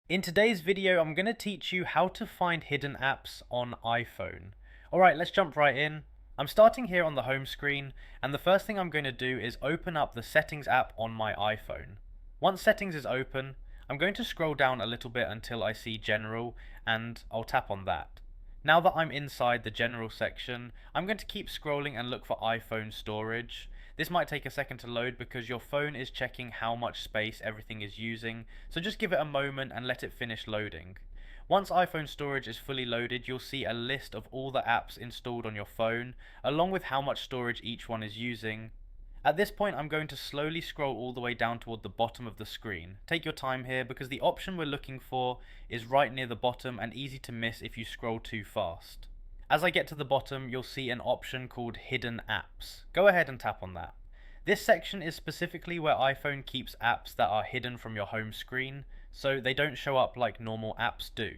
In today's video, I'm going to teach you how to find hidden apps on iPhone. Alright, let's jump right in. I'm starting here on the home screen, and the first thing I'm going to do is open up the Settings app on my iPhone. Once Settings is open, I'm going to scroll down a little bit until I see General, and I'll tap on that. Now that I'm inside the General section, I'm going to keep scrolling and look for iPhone storage. This might take a second to load because your phone is checking how much space everything is using, so just give it a moment and let it finish loading. Once iPhone storage is fully loaded, you'll see a list of all the apps installed on your phone, along with how much storage each one is using. At this point, I'm going to slowly scroll all the way down toward the bottom of the screen. Take your time here because the option we're looking for is right near the bottom and easy to miss if you scroll too fast. As I get to the bottom, you'll see an option called Hidden Apps. Go ahead and tap on that. This section is specifically where iPhone keeps apps that are hidden from your home screen, so they don't show up like normal apps do.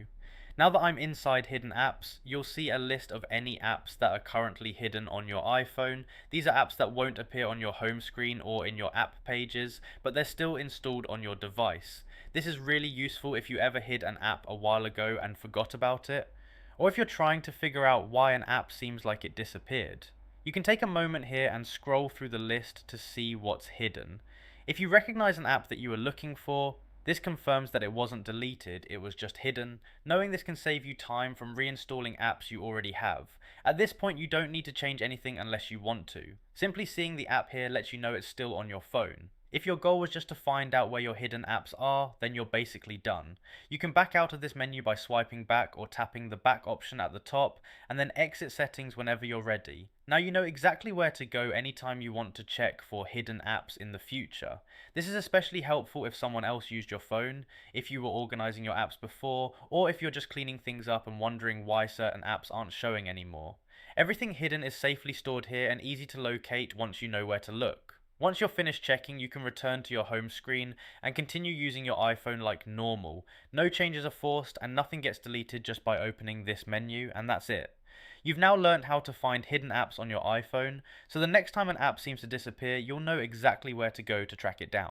Now that I'm inside Hidden Apps, you'll see a list of any apps that are currently hidden on your iPhone. These are apps that won't appear on your home screen or in your app pages, but they're still installed on your device. This is really useful if you ever hid an app a while ago and forgot about it, or if you're trying to figure out why an app seems like it disappeared. You can take a moment here and scroll through the list to see what's hidden. If you recognize an app that you were looking for, this confirms that it wasn't deleted, it was just hidden. Knowing this can save you time from reinstalling apps you already have. At this point, you don't need to change anything unless you want to. Simply seeing the app here lets you know it's still on your phone. If your goal was just to find out where your hidden apps are, then you're basically done. You can back out of this menu by swiping back or tapping the back option at the top, and then exit settings whenever you're ready. Now you know exactly where to go anytime you want to check for hidden apps in the future. This is especially helpful if someone else used your phone, if you were organizing your apps before, or if you're just cleaning things up and wondering why certain apps aren't showing anymore. Everything hidden is safely stored here and easy to locate once you know where to look. Once you're finished checking, you can return to your home screen and continue using your iPhone like normal. No changes are forced and nothing gets deleted just by opening this menu, and that's it. You've now learned how to find hidden apps on your iPhone, so the next time an app seems to disappear, you'll know exactly where to go to track it down.